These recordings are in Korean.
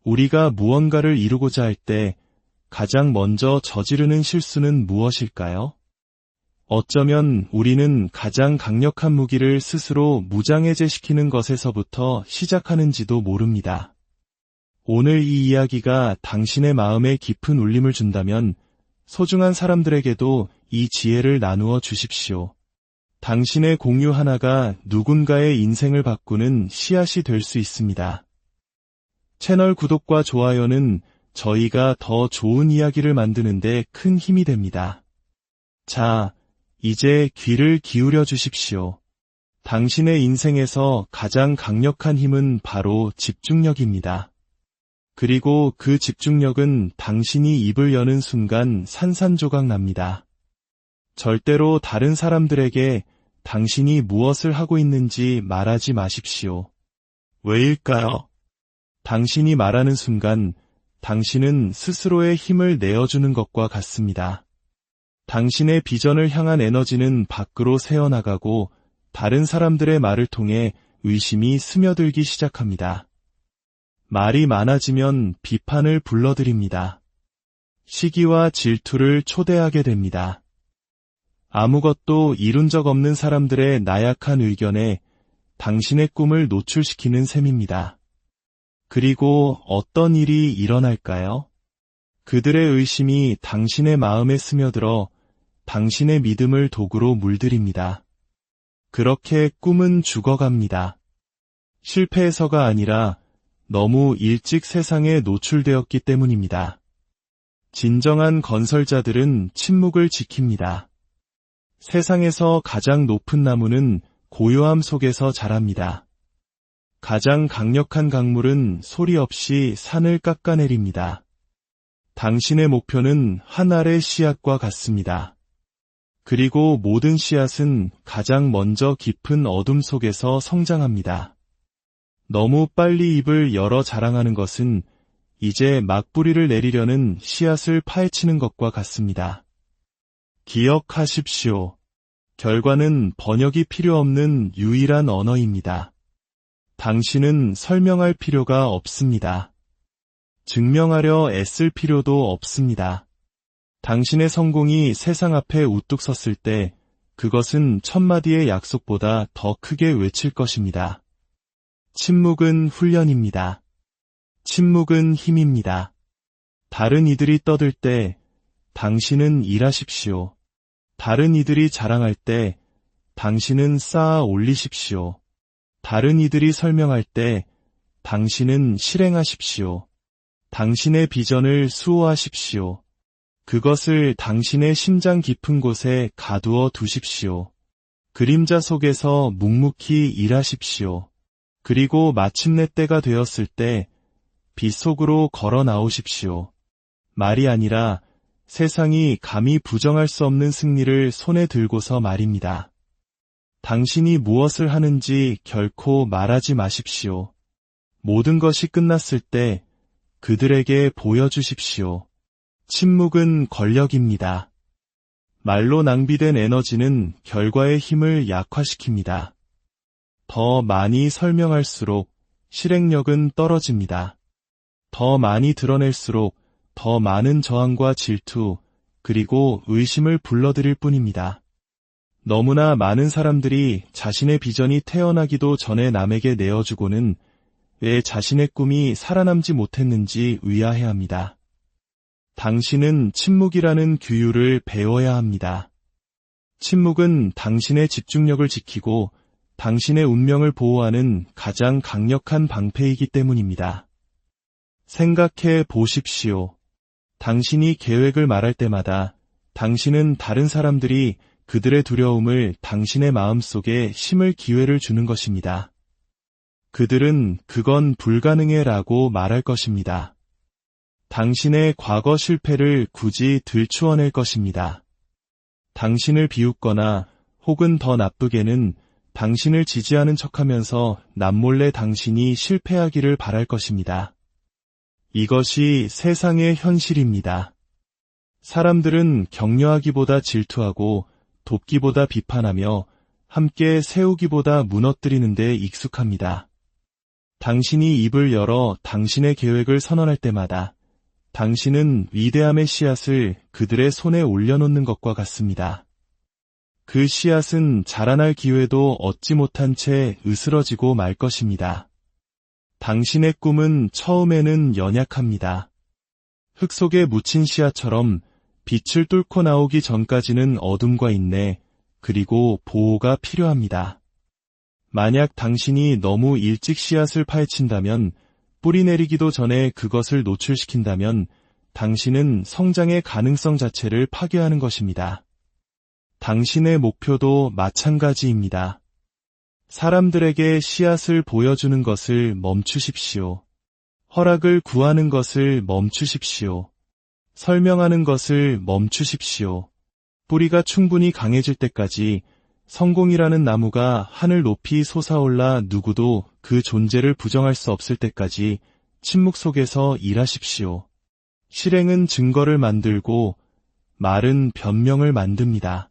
우리가 무언가를 이루고자 할 때 가장 먼저 저지르는 실수는 무엇일까요? 어쩌면 우리는 가장 강력한 무기를 스스로 무장해제시키는 것에서부터 시작하는지도 모릅니다. 오늘 이 이야기가 당신의 마음에 깊은 울림을 준다면 소중한 사람들에게도 이 지혜를 나누어 주십시오. 당신의 공유 하나가 누군가의 인생을 바꾸는 씨앗이 될 수 있습니다. 채널 구독과 좋아요는 저희가 더 좋은 이야기를 만드는 데 큰 힘이 됩니다. 자, 이제 귀를 기울여 주십시오. 당신의 인생에서 가장 강력한 힘은 바로 집중력입니다. 그리고 그 집중력은 당신이 입을 여는 순간 산산조각 납니다. 절대로 다른 사람들에게 당신이 무엇을 하고 있는지 말하지 마십시오. 왜일까요? 당신이 말하는 순간 당신은 스스로의 힘을 내어주는 것과 같습니다. 당신의 비전을 향한 에너지는 밖으로 새어나가고 다른 사람들의 말을 통해 의심이 스며들기 시작합니다. 말이 많아지면 비판을 불러들입니다. 시기와 질투를 초대하게 됩니다. 아무것도 이룬 적 없는 사람들의 나약한 의견에 당신의 꿈을 노출시키는 셈입니다. 그리고 어떤 일이 일어날까요? 그들의 의심이 당신의 마음에 스며들어 당신의 믿음을 도구로 물들입니다. 그렇게 꿈은 죽어갑니다. 실패해서가 아니라 너무 일찍 세상에 노출되었기 때문입니다. 진정한 건설자들은 침묵을 지킵니다. 세상에서 가장 높은 나무는 고요함 속에서 자랍니다. 가장 강력한 강물은 소리 없이 산을 깎아내립니다. 당신의 목표는 한 알의 씨앗과 같습니다. 그리고 모든 씨앗은 가장 먼저 깊은 어둠 속에서 성장합니다. 너무 빨리 입을 열어 자랑하는 것은 이제 막 뿌리를 내리려는 씨앗을 파헤치는 것과 같습니다. 기억하십시오. 결과는 번역이 필요 없는 유일한 언어입니다. 당신은 설명할 필요가 없습니다. 증명하려 애쓸 필요도 없습니다. 당신의 성공이 세상 앞에 우뚝 섰을 때 그것은 1000마디의 약속보다 더 크게 외칠 것입니다. 침묵은 훈련입니다. 침묵은 힘입니다. 다른 이들이 떠들 때 당신은 일하십시오. 다른 이들이 자랑할 때 당신은 쌓아 올리십시오. 다른 이들이 설명할 때 당신은 실행하십시오. 당신의 비전을 수호하십시오. 그것을 당신의 심장 깊은 곳에 가두어 두십시오. 그림자 속에서 묵묵히 일하십시오. 그리고 마침내 때가 되었을 때 빛 속으로 걸어 나오십시오. 말이 아니라 세상이 감히 부정할 수 없는 승리를 손에 들고서 말입니다. 당신이 무엇을 하는지 결코 말하지 마십시오. 모든 것이 끝났을 때 그들에게 보여주십시오. 침묵은 권력입니다. 말로 낭비된 에너지는 결과의 힘을 약화시킵니다. 더 많이 설명할수록 실행력은 떨어집니다. 더 많이 드러낼수록 더 많은 저항과 질투, 그리고 의심을 불러들일 뿐입니다. 너무나 많은 사람들이 자신의 비전이 태어나기도 전에 남에게 내어주고는 왜 자신의 꿈이 살아남지 못했는지 의아해합니다. 당신은 침묵이라는 규율을 배워야 합니다. 침묵은 당신의 집중력을 지키고 당신의 운명을 보호하는 가장 강력한 방패이기 때문입니다. 생각해 보십시오. 당신이 계획을 말할 때마다 당신은 다른 사람들이 그들의 두려움을 당신의 마음속에 심을 기회를 주는 것입니다. 그들은 그건 불가능해 라고 말할 것입니다. 당신의 과거 실패를 굳이 들추어낼 것입니다. 당신을 비웃거나 혹은 더 나쁘게는 당신을 지지하는 척하면서 남몰래 당신이 실패하기를 바랄 것입니다. 이것이 세상의 현실입니다. 사람들은 격려하기보다 질투하고 돕기보다 비판하며 함께 세우기보다 무너뜨리는 데 익숙합니다. 당신이 입을 열어 당신의 계획을 선언할 때마다 당신은 위대함의 씨앗을 그들의 손에 올려놓는 것과 같습니다. 그 씨앗은 자라날 기회도 얻지 못한 채 으스러지고 말 것입니다. 당신의 꿈은 처음에는 연약합니다. 흙 속에 묻힌 씨앗처럼 빛을 뚫고 나오기 전까지는 어둠과 인내, 그리고 보호가 필요합니다. 만약 당신이 너무 일찍 씨앗을 파헤친다면, 뿌리 내리기도 전에 그것을 노출시킨다면 당신은 성장의 가능성 자체를 파괴하는 것입니다. 당신의 목표도 마찬가지입니다. 사람들에게 씨앗을 보여주는 것을 멈추십시오. 허락을 구하는 것을 멈추십시오. 설명하는 것을 멈추십시오. 뿌리가 충분히 강해질 때까지 성공이라는 나무가 하늘 높이 솟아올라 누구도 그 존재를 부정할 수 없을 때까지 침묵 속에서 일하십시오. 실행은 증거를 만들고 말은 변명을 만듭니다.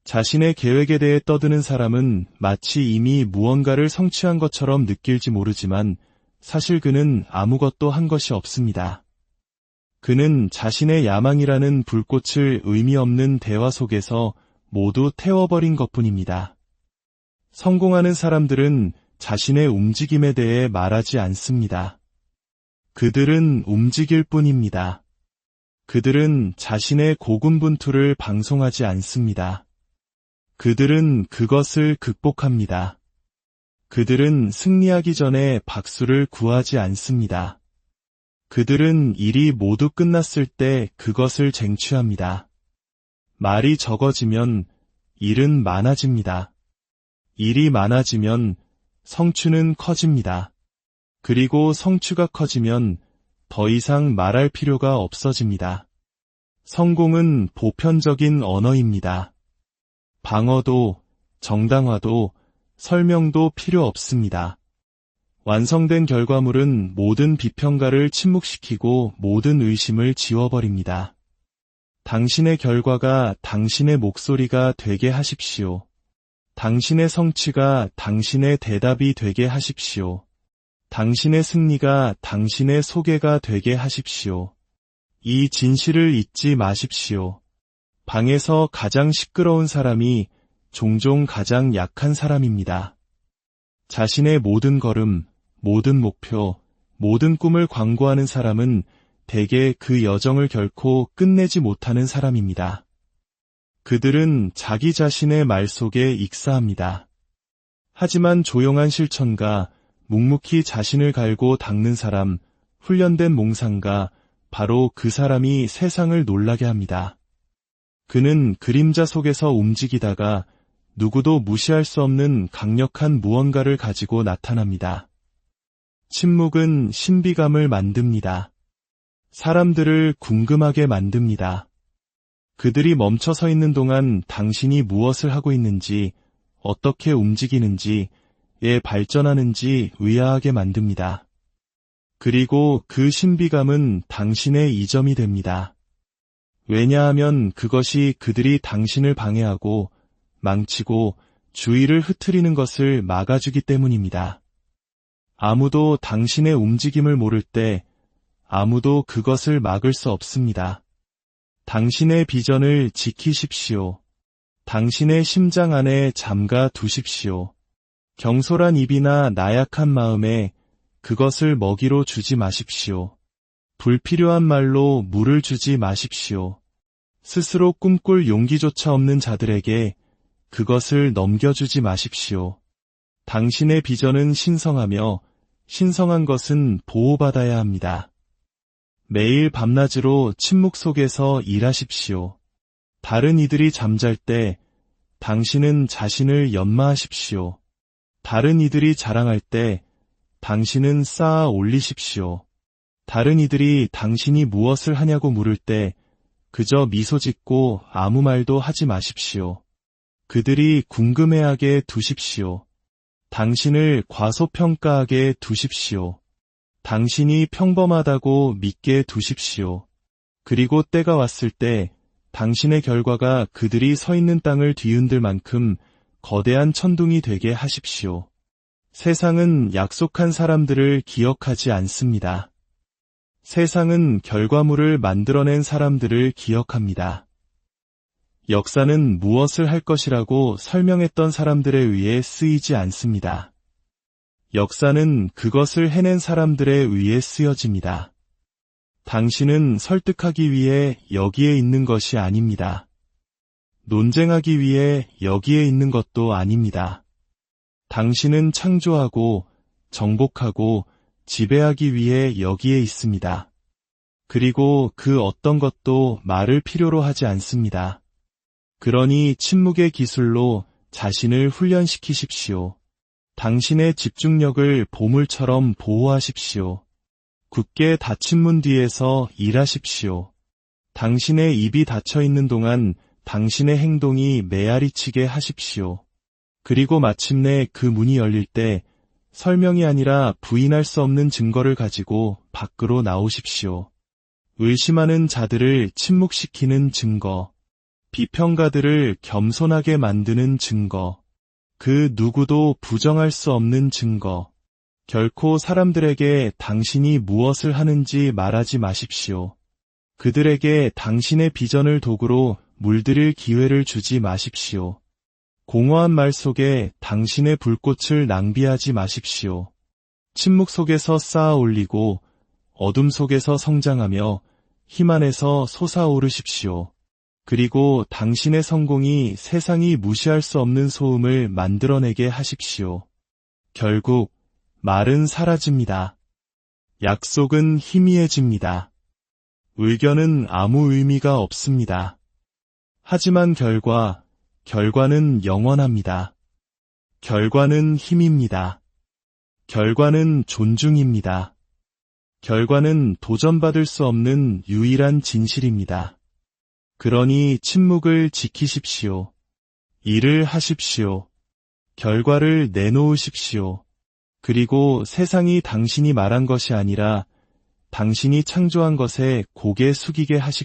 자신의 계획에 대해 떠드는 사람은 마치 이미 무언가를 성취한 것처럼 느낄지 모르지만 사실 그는 아무것도 한 것이 없습니다. 그는 자신의 야망이라는 불꽃을 의미 없는 대화 속에서 모두 태워버린 것뿐입니다. 성공하는 사람들은 자신의 움직임에 대해 말하지 않습니다. 그들은 움직일 뿐입니다. 그들은 자신의 고군분투를 방송하지 않습니다. 그들은 그것을 극복합니다. 그들은 승리하기 전에 박수를 구하지 않습니다. 그들은 일이 모두 끝났을 때 그것을 쟁취합니다. 말이 적어지면 일은 많아집니다. 일이 많아지면 성취는 커집니다. 그리고 성취가 커지면 더 이상 말할 필요가 없어집니다. 성공은 보편적인 언어입니다. 방어도, 정당화도, 설명도 필요 없습니다. 완성된 결과물은 모든 비평가를 침묵시키고 모든 의심을 지워버립니다. 당신의 결과가 당신의 목소리가 되게 하십시오. 당신의 성취가 당신의 대답이 되게 하십시오. 당신의 승리가 당신의 소개가 되게 하십시오. 이 진실을 잊지 마십시오. 방에서 가장 시끄러운 사람이 종종 가장 약한 사람입니다. 자신의 모든 걸음, 모든 목표, 모든 꿈을 광고하는 사람은 대개 그 여정을 결코 끝내지 못하는 사람입니다. 그들은 자기 자신의 말 속에 익사합니다. 하지만 조용한 실천가, 묵묵히 자신을 갈고 닦는 사람, 훈련된 몽상가, 바로 그 사람이 세상을 놀라게 합니다. 그는 그림자 속에서 움직이다가 누구도 무시할 수 없는 강력한 무언가를 가지고 나타납니다. 침묵은 신비감을 만듭니다. 사람들을 궁금하게 만듭니다. 그들이 멈춰 서 있는 동안 당신이 무엇을 하고 있는지, 어떻게 움직이는지에 발전하는지 의아하게 만듭니다. 그리고 그 신비감은 당신의 이점이 됩니다. 왜냐하면 그것이 그들이 당신을 방해하고 망치고 주의를 흐트리는 것을 막아주기 때문입니다. 아무도 당신의 움직임을 모를 때 아무도 그것을 막을 수 없습니다. 당신의 비전을 지키십시오. 당신의 심장 안에 잠가 두십시오. 경솔한 입이나 나약한 마음에 그것을 먹이로 주지 마십시오. 불필요한 말로 물을 주지 마십시오. 스스로 꿈꿀 용기조차 없는 자들에게 그것을 넘겨주지 마십시오. 당신의 비전은 신성하며 신성한 것은 보호받아야 합니다. 매일 밤낮으로 침묵 속에서 일하십시오. 다른 이들이 잠잘 때 당신은 자신을 연마하십시오. 다른 이들이 자랑할 때 당신은 쌓아 올리십시오. 다른 이들이 당신이 무엇을 하냐고 물을 때 그저 미소 짓고 아무 말도 하지 마십시오. 그들이 궁금해하게 두십시오. 당신을 과소평가하게 두십시오. 당신이 평범하다고 믿게 두십시오. 그리고 때가 왔을 때 당신의 결과가 그들이 서 있는 땅을 뒤흔들 만큼 거대한 천둥이 되게 하십시오. 세상은 약속한 사람들을 기억하지 않습니다. 세상은 결과물을 만들어낸 사람들을 기억합니다. 역사는 무엇을 할 것이라고 설명했던 사람들에 의해 쓰이지 않습니다. 역사는 그것을 해낸 사람들에 의해 쓰여집니다. 당신은 설득하기 위해 여기에 있는 것이 아닙니다. 논쟁하기 위해 여기에 있는 것도 아닙니다. 당신은 창조하고 정복하고 지배하기 위해 여기에 있습니다. 그리고 그 어떤 것도 말을 필요로 하지 않습니다. 그러니 침묵의 기술로 자신을 훈련시키십시오. 당신의 집중력을 보물처럼 보호하십시오. 굳게 닫힌 문 뒤에서 일하십시오. 당신의 입이 닫혀 있는 동안 당신의 행동이 메아리치게 하십시오. 그리고 마침내 그 문이 열릴 때 설명이 아니라 부인할 수 없는 증거를 가지고 밖으로 나오십시오. 의심하는 자들을 침묵시키는 증거, 비평가들을 겸손하게 만드는 증거, 그 누구도 부정할 수 없는 증거. 결코 사람들에게 당신이 무엇을 하는지 말하지 마십시오. 그들에게 당신의 비전을 도구로 물들일 기회를 주지 마십시오. 공허한 말 속에 당신의 불꽃을 낭비하지 마십시오. 침묵 속에서 쌓아 올리고 어둠 속에서 성장하며 힘 안에서 솟아오르십시오. 그리고 당신의 성공이 세상이 무시할 수 없는 소음을 만들어내게 하십시오. 결국 말은 사라집니다. 약속은 희미해집니다. 의견은 아무 의미가 없습니다. 하지만 결과는 영원합니다. 결과는 힘입니다. 결과는 존중입니다. 결과는 도전받을 수 없는 유일한 진실입니다. 그러니 침묵을 지키십시오. 일을 하십시오. 결과를 내놓으십시오. 그리고 세상이 당신이 말한 것이 아니라 당신이 창조한 것에 고개 숙이게 하십시오.